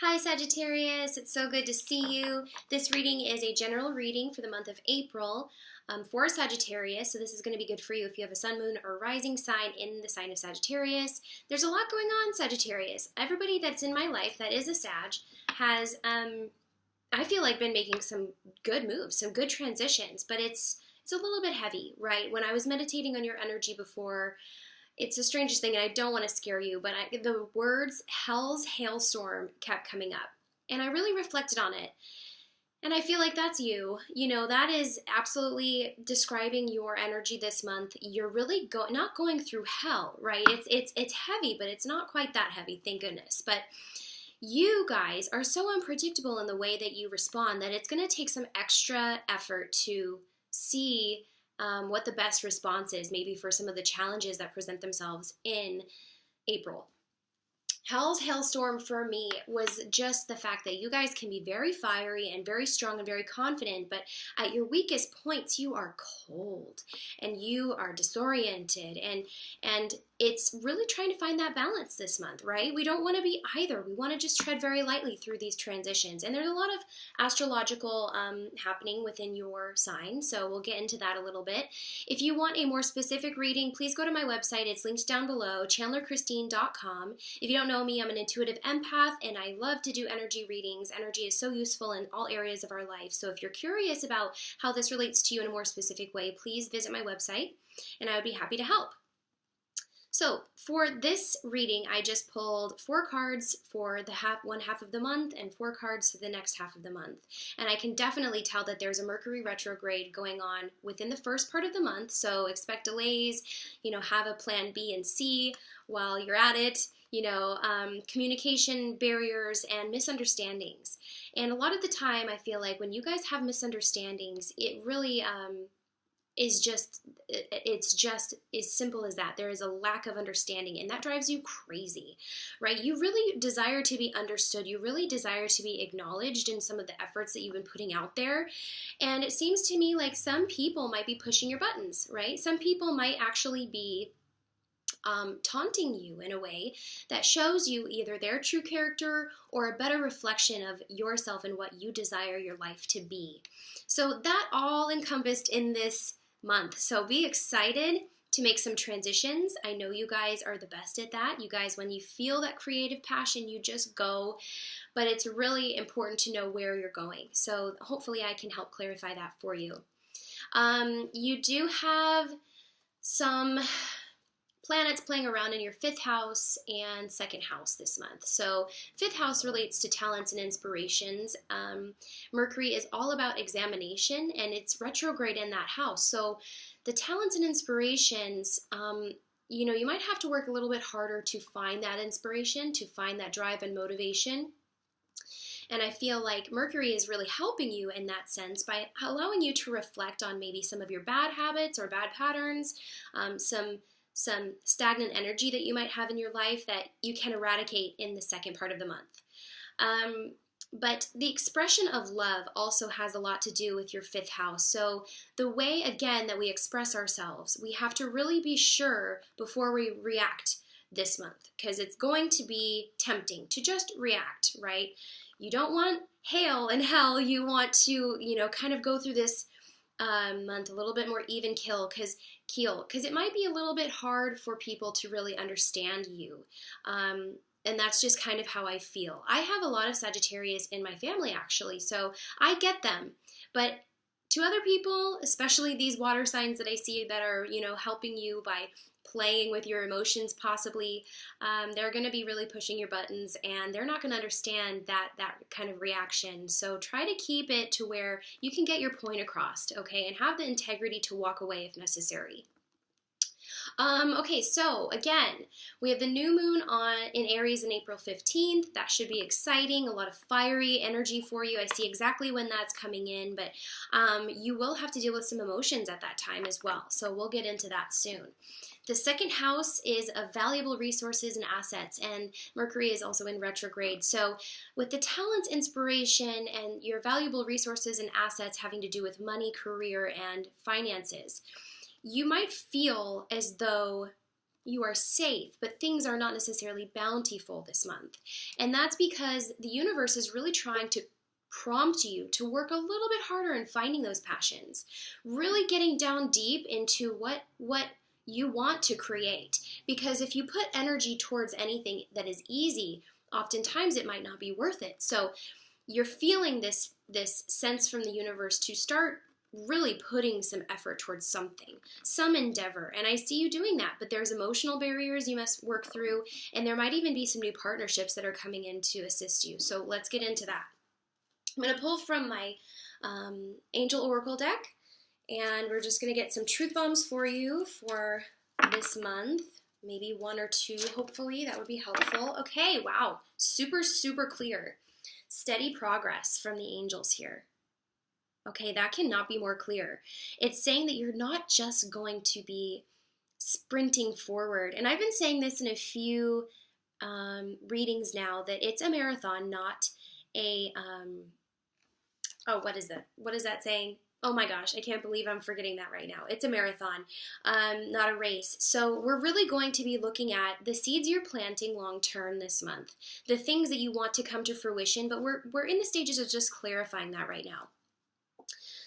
Hi Sagittarius, it's so good to see you. This reading is a general reading for the month of April for Sagittarius, so this is going to be good for you if you have a sun, moon, or rising sign in the sign of Sagittarius. There's a lot going on, Sagittarius. Everybody that's in my life that is a Sag has, I feel like, been making some good moves, some good transitions, but it's a little bit heavy, right? When I was meditating on your energy before, it's the strangest thing, and I don't want to scare you, but the words hell's hailstorm kept coming up. And I really reflected on it. And I feel like that's you. You know, that is absolutely describing your energy this month. You're really not going through hell, right? It's heavy, but it's not quite that heavy, thank goodness. But you guys are so unpredictable in the way that you respond that it's going to take some extra effort to see what the best response is, maybe for some of the challenges that present themselves in April. Hell's hailstorm for me was just the fact that you guys can be very fiery and very strong and very confident, but at your weakest points you are cold and you are disoriented, and it's really trying to find that balance this month, right? We don't want to be either. We want to just tread very lightly through these transitions, and there's a lot of astrological happening within your sign, so we'll get into that a little bit. If you want a more specific reading, please go to my website. It's linked down below, chandlerchristine.com. If you don't know me, I'm an intuitive empath, and I love to do energy readings. Energy is so useful in all areas of our life, so if you're curious about how this relates to you in a more specific way, please visit my website, and I would be happy to help. So for this reading, I just pulled 4 cards for the one half of the month and 4 cards for the next half of the month. And I can definitely tell that there's a Mercury retrograde going on within the first part of the month, so expect delays, have a plan B and C while you're at it, communication barriers and misunderstandings. And a lot of the time, I feel like when you guys have misunderstandings, it really it's just as simple as that. There is a lack of understanding, and that drives you crazy, right? You really desire to be understood. You really desire to be acknowledged in some of the efforts that you've been putting out there. And it seems to me like some people might be pushing your buttons, right? Some people might actually be taunting you in a way that shows you either their true character or a better reflection of yourself and what you desire your life to be. So that all encompassed in this month. So be excited to make some transitions. I know you guys are the best at that. You guys, when you feel that creative passion, you just go, but it's really important to know where you're going. So hopefully I can help clarify that for you. You do have some planets playing around in your 5th house and 2nd house this month. So 5th house relates to talents and inspirations. Mercury is all about examination, and it's retrograde in that house. So the talents and inspirations, you might have to work a little bit harder to find that inspiration, to find that drive and motivation. And I feel like Mercury is really helping you in that sense by allowing you to reflect on maybe some of your bad habits or bad patterns, some stagnant energy that you might have in your life that you can eradicate in the second part of the month. But the expression of love also has a lot to do with your 5th house. So the way, again, that we express ourselves, we have to really be sure before we react this month, because it's going to be tempting to just react, right? You don't want hail and hell. You want to, kind of go through this month a little bit more even keel, because it might be a little bit hard for people to really understand you. And that's just kind of how I feel. I have a lot of Sagittarius in my family, actually, so I get them. But to other people, especially these water signs that I see that are, helping you by playing with your emotions possibly, they're going to be really pushing your buttons, and they're not going to understand that kind of reaction. So try to keep it to where you can get your point across, okay, and have the integrity to walk away if necessary. Okay, so again, we have the new moon in Aries on April 15th. That should be exciting, a lot of fiery energy for you. I see exactly when that's coming in, but you will have to deal with some emotions at that time as well. So we'll get into that soon. The 2nd house is of valuable resources and assets, and Mercury is also in retrograde. So with the talents, inspiration, and your valuable resources and assets having to do with money, career, and finances, you might feel as though you are safe, but things are not necessarily bountiful this month. And that's because the universe is really trying to prompt you to work a little bit harder in finding those passions, really getting down deep into what you want to create. Because if you put energy towards anything that is easy, oftentimes it might not be worth it. So you're feeling this sense from the universe to start really putting some effort towards something, some endeavor. And I see you doing that, but there's emotional barriers you must work through, and there might even be some new partnerships that are coming in to assist you. So let's get into that. I'm going to pull from my Angel Oracle deck, and we're just going to get some truth bombs for you for this month. Maybe one or two, hopefully. That would be helpful. Okay, wow. Super, super clear. Steady progress from the angels here. Okay, that cannot be more clear. It's saying that you're not just going to be sprinting forward. And I've been saying this in a few readings now, that it's a marathon, not a, what is that? What is that saying? Oh my gosh, I can't believe I'm forgetting that right now. It's a marathon, not a race. So we're really going to be looking at the seeds you're planting long term this month, the things that you want to come to fruition, but we're in the stages of just clarifying that right now.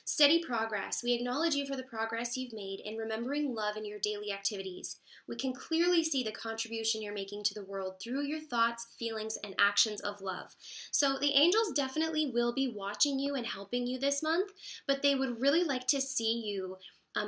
Steady progress. We acknowledge you for the progress you've made in remembering love in your daily activities. We can clearly see the contribution you're making to the world through your thoughts, feelings, and actions of love. So the angels definitely will be watching you and helping you this month, but they would really like to see you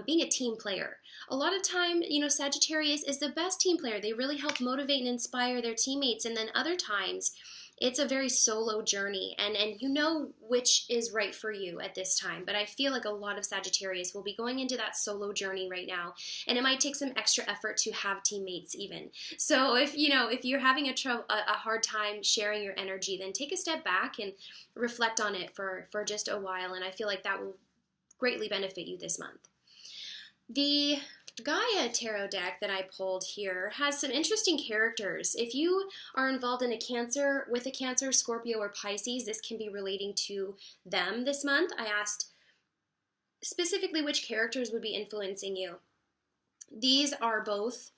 being a team player. A lot of time, Sagittarius is the best team player. They really help motivate and inspire their teammates, and then other times, it's a very solo journey, and you know which is right for you at this time. But I feel like a lot of Sagittarius will be going into that solo journey right now, and it might take some extra effort to have teammates even. So if you're having a hard time sharing your energy, then take a step back and reflect on it for just a while, and I feel like that will greatly benefit you this month. The Gaia tarot deck that I pulled here has some interesting characters. If you are involved in a Cancer, Scorpio, or Pisces, this can be relating to them this month. I asked specifically which characters would be influencing you. These are both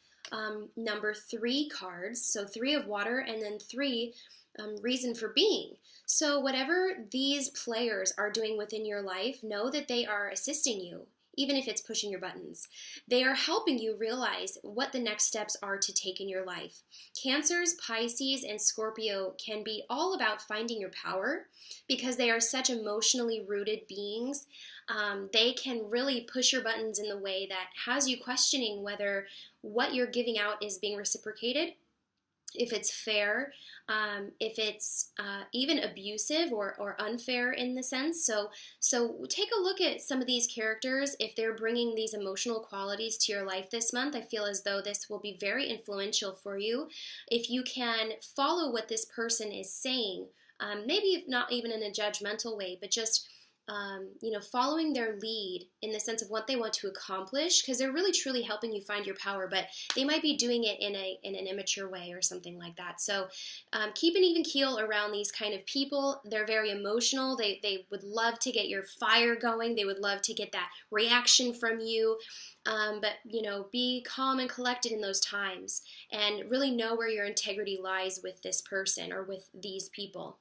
number 3 cards, so 3 of water and then 3 reason for being. So whatever these players are doing within your life, know that they are assisting you. Even if it's pushing your buttons. They are helping you realize what the next steps are to take in your life. Cancers, Pisces, and Scorpio can be all about finding your power because they are such emotionally rooted beings. They can really push your buttons in the way that has you questioning whether what you're giving out is being reciprocated, if it's fair, if it's even abusive or unfair in the sense. So take a look at some of these characters. If they're bringing these emotional qualities to your life this month, I feel as though this will be very influential for you. If you can follow what this person is saying, maybe not even in a judgmental way, but just following their lead in the sense of what they want to accomplish, because they're really truly helping you find your power, but they might be doing it in an immature way or something like that. So keep an even keel around these kind of people. They're very emotional. They would love to get your fire going. They would love to get that reaction from you. But be calm and collected in those times and really know where your integrity lies with this person or with these people.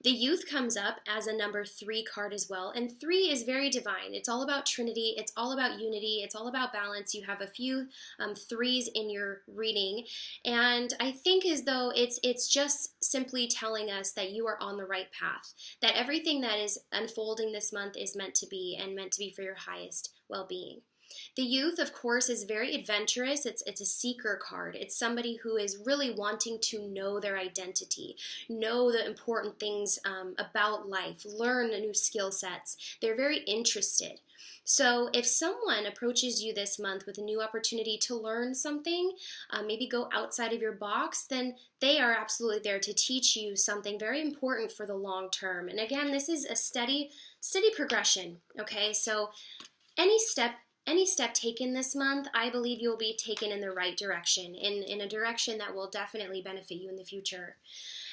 The Youth comes up as a number 3 card as well, and 3 is very divine. It's all about Trinity, it's all about unity, it's all about balance. You have a few 3s in your reading, and I think as though it's just simply telling us that you are on the right path, that everything that is unfolding this month is meant to be, and meant to be for your highest well-being. The Youth, of course, is very adventurous. It's a seeker card. It's somebody who is really wanting to know their identity, know the important things about life, learn new skill sets. They're very interested. So if someone approaches you this month with a new opportunity to learn something, maybe go outside of your box, then they are absolutely there to teach you something very important for the long term. And again, this is a steady progression, okay? So any step taken this month, I believe you'll be taken in the right direction, in a direction that will definitely benefit you in the future.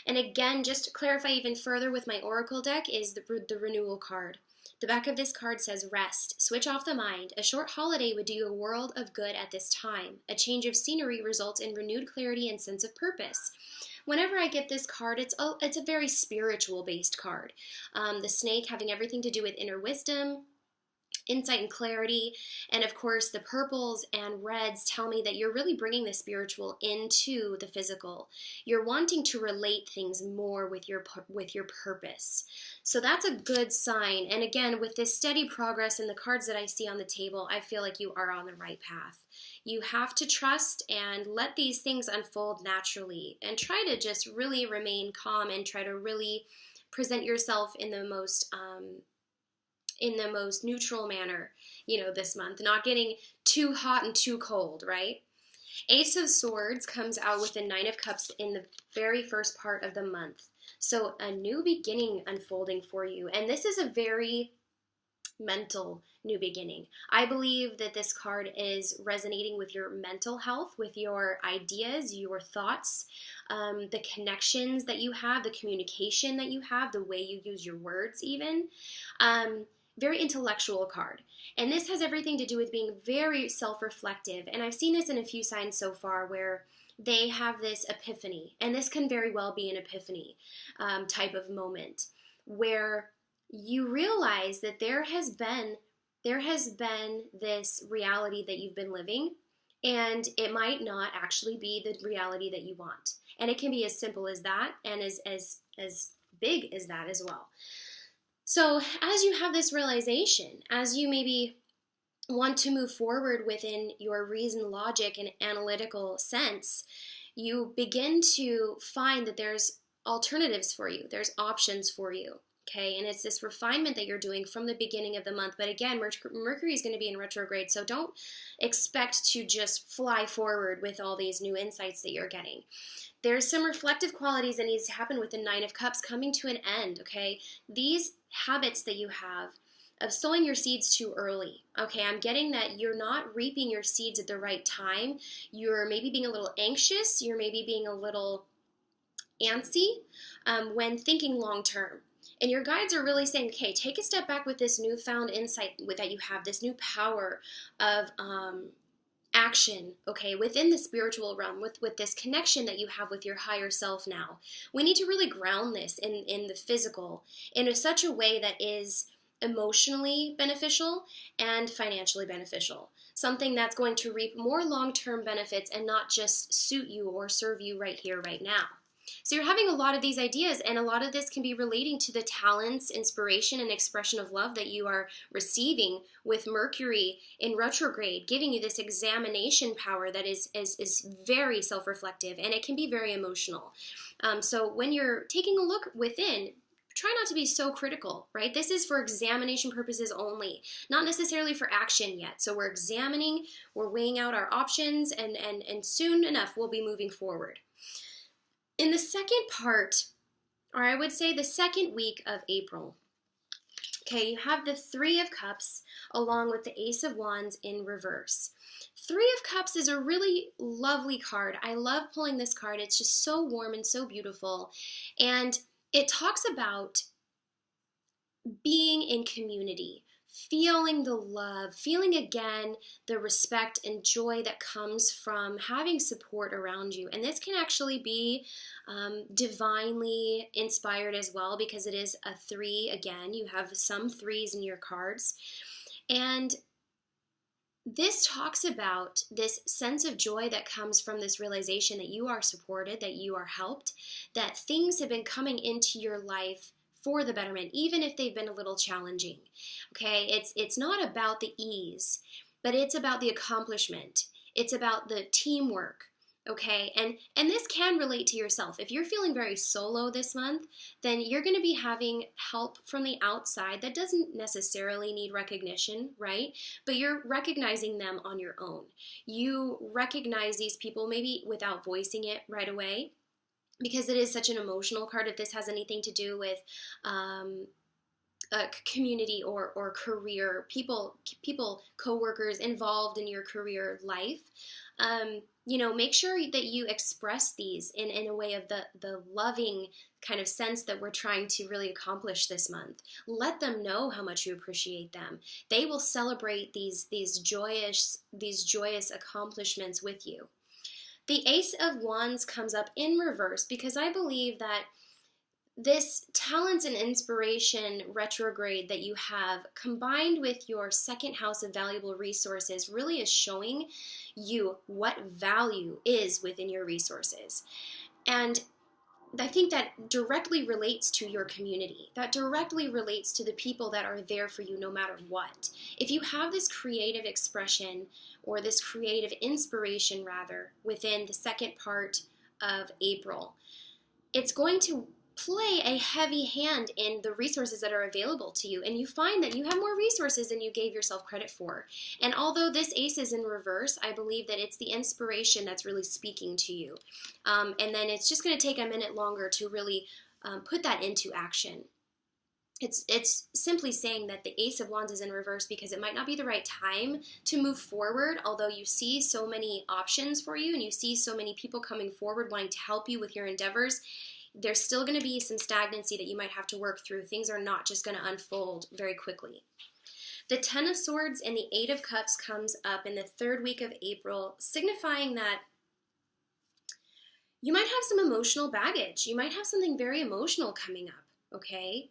And again, just to clarify even further with my oracle deck, is the renewal card. The back of this card says rest, switch off the mind. A short holiday would do you a world of good at this time. A change of scenery results in renewed clarity and sense of purpose. Whenever I get this card, it's a very spiritual based card. The snake having everything to do with inner wisdom, insight and clarity, and of course the purples and reds tell me that you're really bringing the spiritual into the physical. You're wanting to relate things more with your purpose. So that's a good sign. And again, with this steady progress and the cards that I see on the table, I feel like you are on the right path. You have to trust and let these things unfold naturally, and try to just really remain calm and try to really present yourself in the most neutral manner, this month, not getting too hot and too cold, right? Ace of Swords comes out with the Nine of Cups in the very first part of the month. So a new beginning unfolding for you. And this is a very mental new beginning. I believe that this card is resonating with your mental health, with your ideas, your thoughts, the connections that you have, the communication that you have, the way you use your words even. Very intellectual card. And this has everything to do with being very self-reflective. And I've seen this in a few signs so far where they have this epiphany. And this can very well be an epiphany type of moment where you realize that there has been this reality that you've been living, and it might not actually be the reality that you want. And it can be as simple as that, and as big as that as well. So as you have this realization, as you maybe want to move forward within your reason, logic, and analytical sense, you begin to find that there's alternatives for you. There's options for you. Okay, and it's this refinement that you're doing from the beginning of the month. But again, Mercury is going to be in retrograde, so don't expect to just fly forward with all these new insights that you're getting. There's some reflective qualities that needs to happen with the Nine of Cups coming to an end, okay? These habits that you have of sowing your seeds too early, okay? I'm getting that you're not reaping your seeds at the right time. You're maybe being a little anxious. You're maybe being a little antsy when thinking long term. And your guides are really saying, okay, take a step back with this newfound insight that you have, this new power of action, okay, within the spiritual realm, with this connection that you have with your higher self now. We need to really ground this in the physical in such a way that is emotionally beneficial and financially beneficial. Something that's going to reap more long-term benefits and not just suit you or serve you right here, right now. So you're having a lot of these ideas, and a lot of this can be relating to the talents, inspiration, and expression of love that you are receiving with Mercury in retrograde, giving you this examination power that is very self-reflective, and it can be very emotional. So when you're taking a look within, try not to be so critical, right? This is for examination purposes only, not necessarily for action yet. So we're examining, we're weighing out our options, and soon enough we'll be moving forward. In the second part, or I would say the second week of April, okay, you have the Three of Cups along with the Ace of Wands in reverse. Three of Cups is a really lovely card. I love pulling this card. It's just so warm and so beautiful. And it talks about being in community, feeling the love, feeling again the respect and joy that comes from having support around you. And this can actually be divinely inspired as well, because it is a three. Again, you have some threes in your cards. And this talks about this sense of joy that comes from this realization that you are supported, that you are helped, that things have been coming into your life for the betterment, even if they've been a little challenging. Okay, it's not about the ease, but it's about the accomplishment. It's about the teamwork. Okay, and this can relate to yourself. If you're feeling very solo this month, then you're going to be having help from the outside that doesn't necessarily need recognition, right? But you're recognizing them on your own. You recognize these people maybe without voicing it right away, because it is such an emotional card. If this has anything to do with a community or career, people, co-workers involved in your career life, make sure that you express these in a way of the loving kind of sense that we're trying to really accomplish this month. Let them know how much you appreciate them. They will celebrate these joyous accomplishments with you. The Ace of Wands comes up in reverse because I believe that this talents and inspiration retrograde that you have, combined with your second house of valuable resources, really is showing you what value is within your resources. And I think that directly relates to your community. That directly relates to the people that are there for you no matter what. If you have this creative expression, or this creative inspiration rather, within the second part of April, it's going to play a heavy hand in the resources that are available to you, and you find that you have more resources than you gave yourself credit for. And although this ace is in reverse, I believe that it's the inspiration that's really speaking to you. And then it's just going to take a minute longer to really put that into action. It's simply saying that the Ace of Wands is in reverse because it might not be the right time to move forward, although you see so many options for you and you see so many people coming forward wanting to help you with your endeavors. There's still going to be some stagnancy that you might have to work through. Things are not just going to unfold very quickly. The Ten of Swords and the Eight of Cups comes up in the third week of April, signifying that you might have some emotional baggage. You might have something very emotional coming up, okay?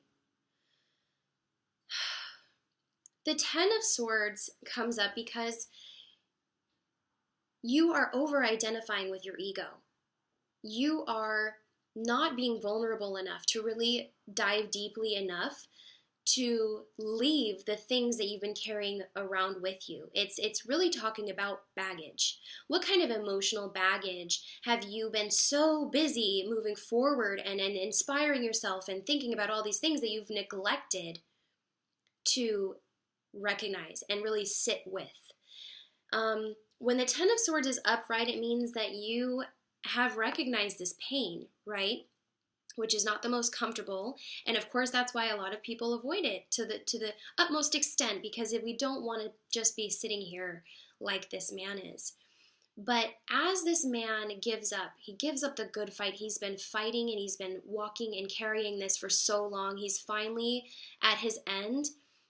The Ten of Swords comes up because you are over-identifying with your ego. You are not being vulnerable enough to really dive deeply enough to leave the things that you've been carrying around with you. It's really talking about baggage. What kind of emotional baggage have you been so busy moving forward and inspiring yourself and thinking about all these things that you've neglected to recognize and really sit with? When the Ten of Swords is upright, it means that you have recognized this pain, right? Which is not the most comfortable, and of course that's why a lot of people avoid it to the utmost extent, because if we don't want to just be sitting here like this man is. But as this man gives up, he gives up the good fight. He's been fighting and he's been walking and carrying this for so long. He's finally at his end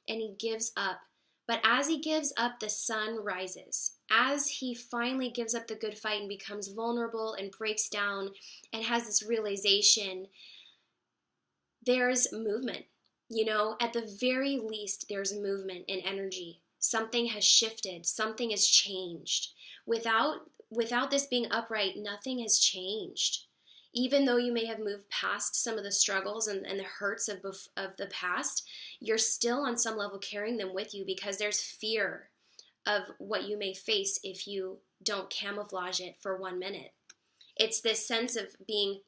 and he gives up. But as he gives up, the sun rises. As he finally gives up the good fight and becomes vulnerable and breaks down and has this realization, there's movement. At the very least, there's movement and energy. Something has shifted. Something has changed. Without this being upright, nothing has changed. Even though you may have moved past some of the struggles and the hurts of the past, you're still on some level carrying them with you because there's fear of what you may face if you don't camouflage it for 1 minute. It's this sense of being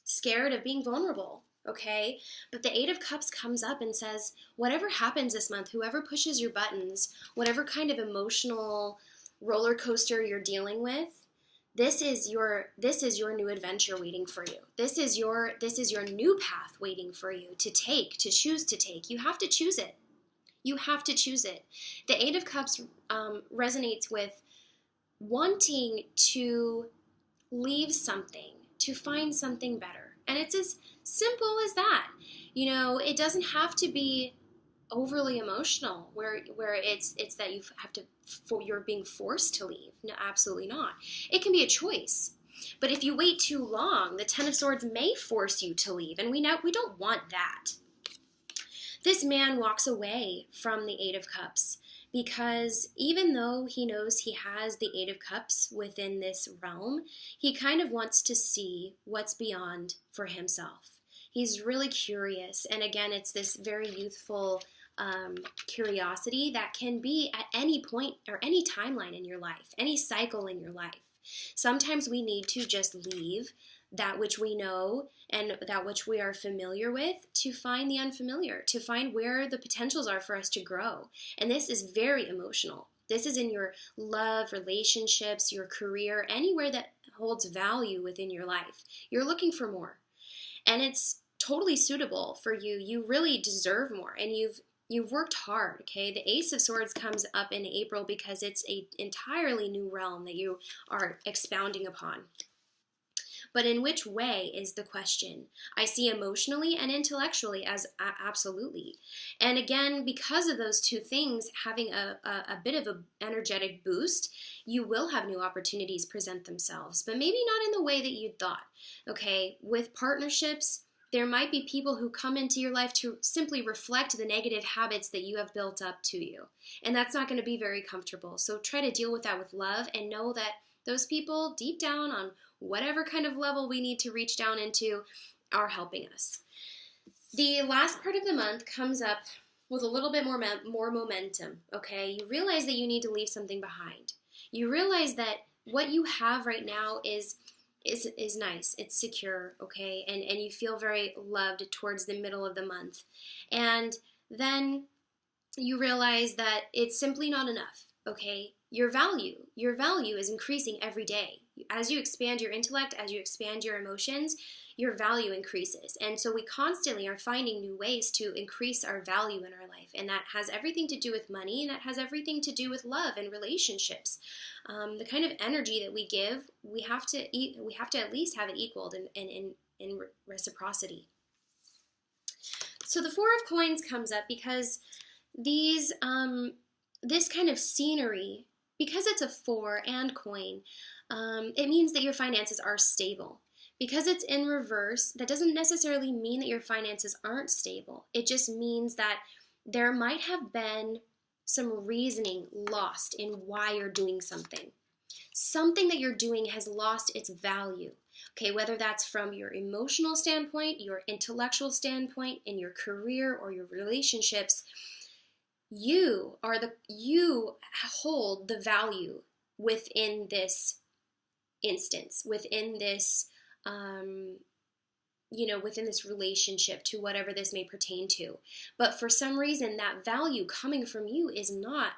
scared of being vulnerable, okay? But the Eight of Cups comes up and says, whatever happens this month, whoever pushes your buttons, whatever kind of emotional roller coaster you're dealing with, this is your new adventure waiting for you. This is your new path waiting for you to choose to take. You have to choose it. You have to choose it. The Eight of Cups resonates with wanting to leave something, to find something better. And it's as simple as that. It doesn't have to be overly emotional where it's that you're being forced to leave. No, absolutely not. It can be a choice. But if you wait too long, the Ten of Swords may force you to leave, and we don't want that. This man walks away from the Eight of Cups because even though he knows he has the Eight of Cups within this realm, he kind of wants to see what's beyond for himself. He's really curious, and again, it's this very youthful curiosity that can be at any point or any timeline in your life, any cycle in your life. Sometimes we need to just leave that which we know and that which we are familiar with to find the unfamiliar, to find where the potentials are for us to grow. And this is very emotional. This is in your love, relationships, your career, anywhere that holds value within your life. You're looking for more. And it's totally suitable for you. You really deserve more. And You've worked hard, okay? The Ace of Swords comes up in April because it's an entirely new realm that you are expounding upon. But in which way is the question? I see emotionally and intellectually as absolutely. And again, because of those two things, having a bit of an energetic boost, you will have new opportunities present themselves, but maybe not in the way that you thought. Okay, with partnerships, there might be people who come into your life to simply reflect the negative habits that you have built up to you. And that's not going to be very comfortable. So try to deal with that with love and know that those people deep down on whatever kind of level we need to reach down into are helping us. The last part of the month comes up with a little bit more momentum, okay? You realize that you need to leave something behind. You realize that what you have right now is nice. It's secure, okay? And you feel very loved towards the middle of the month. And then you realize that it's simply not enough, okay? Your value is increasing every day. As you expand your intellect, as you expand your emotions, your value increases. And so we constantly are finding new ways to increase our value in our life. And that has everything to do with money, and that has everything to do with love and relationships. The kind of energy that we give, we have to at least have it equaled in reciprocity. So the Four of Coins comes up because this kind of scenery, because it's a 4 and coin, it means that your finances are stable. Because it's in reverse, that doesn't necessarily mean that your finances aren't stable. It just means that there might have been some reasoning lost in why you're doing something. Something that you're doing has lost its value. Okay, whether that's from your emotional standpoint, your intellectual standpoint, in your career or your relationships, you hold the value within this instance, within this within this relationship, to whatever this may pertain to. But for some reason, that value coming from you is not,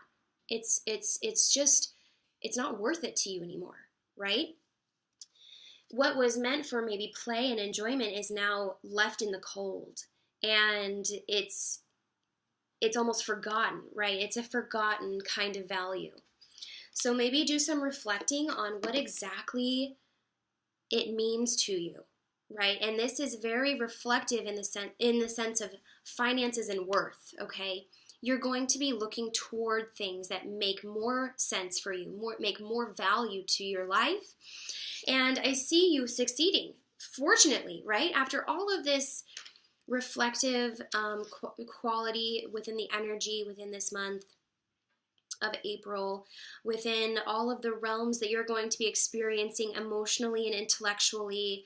it's not worth it to you anymore, right? What was meant for maybe play and enjoyment is now left in the cold, and it's almost forgotten, right? It's a forgotten kind of value. So maybe do some reflecting on what exactly it means to you, right? And this is very reflective in the sense of finances and worth, okay? You're going to be looking toward things that make more sense for you, make more value to your life. And I see you succeeding, fortunately, right? After all of this reflective quality within the energy within this month of April, within all of the realms that you're going to be experiencing emotionally and intellectually,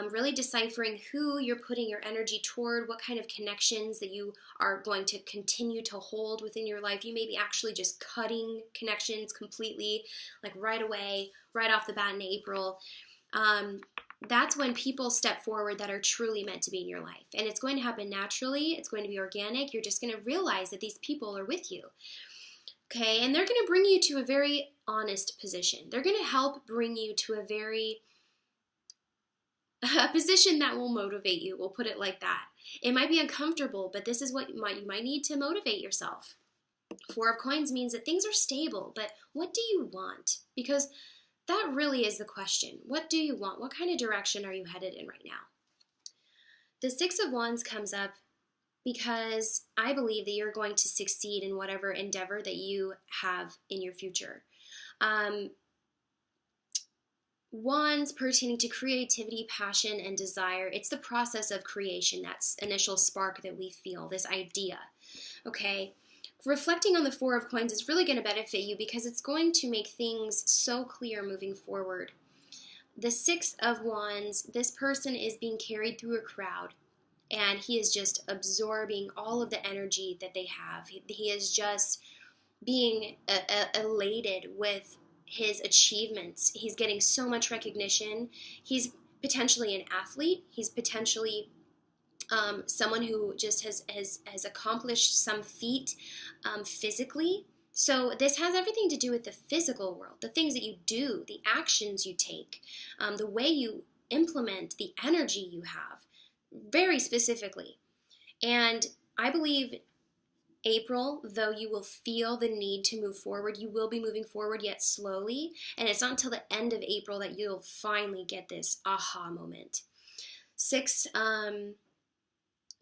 really deciphering who you're putting your energy toward, what kind of connections that you are going to continue to hold within your life. You may be actually just cutting connections completely, like right away, right off the bat in April. That's when people step forward that are truly meant to be in your life. And it's going to happen naturally. It's going to be organic. You're just going to realize that these people are with you. Okay, and they're going to bring you to a very honest position. They're going to help bring you to a position that will motivate you. We'll put it like that. It might be uncomfortable, but this is what you might need to motivate yourself. Four of Coins means that things are stable, but what do you want? Because that really is the question. What do you want? What kind of direction are you headed in right now? The Six of Wands comes up because I believe that you're going to succeed in whatever endeavor that you have in your future. Wands pertaining to creativity, passion, and desire. It's the process of creation, that initial spark that we feel, this idea, okay? Reflecting on the Four of Coins is really going to benefit you because it's going to make things so clear moving forward. The Six of Wands, this person is being carried through a crowd, and he is just absorbing all of the energy that they have. He is just being elated with his achievements. He's getting so much recognition. He's potentially an athlete. He's potentially someone who just has accomplished some feat physically. So this has everything to do with the physical world, the things that you do, the actions you take, the way you implement the energy you have, very specifically. And I believe April, though you will feel the need to move forward, you will be moving forward, yet slowly. And it's not until the end of April that you'll finally get this aha moment.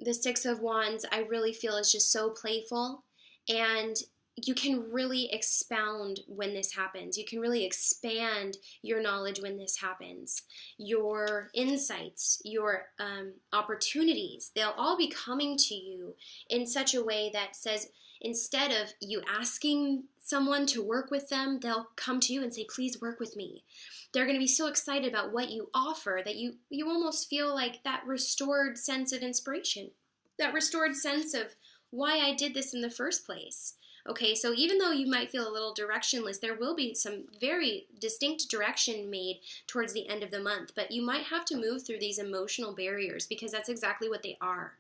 The Six of Wands, I really feel, is just so playful, and you can really expound when this happens. You can really expand your knowledge when this happens. Your insights, your opportunities, they'll all be coming to you in such a way that says, instead of you asking someone to work with them, they'll come to you and say, please work with me. They're going to be so excited about what you offer that you almost feel like that restored sense of inspiration, that restored sense of why I did this in the first place. Okay, so even though you might feel a little directionless, there will be some very distinct direction made towards the end of the month, but you might have to move through these emotional barriers because that's exactly what they are.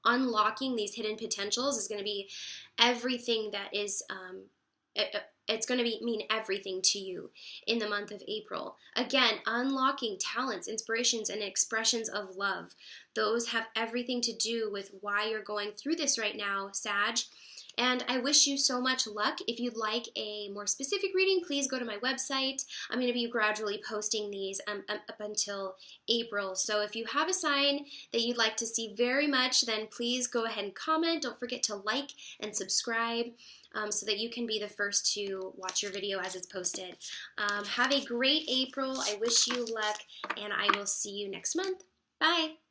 Unlocking these hidden potentials is going to be everything that is, it's going to mean everything to you in the month of April. Again, unlocking talents, inspirations, and expressions of love. Those have everything to do with why you're going through this right now, Sag. And I wish you so much luck. If you'd like a more specific reading, please go to my website. I'm going to be gradually posting these up until April. So if you have a sign that you'd like to see very much, then please go ahead and comment. Don't forget to like and subscribe so that you can be the first to watch your video as it's posted. Have a great April. I wish you luck, and I will see you next month. Bye.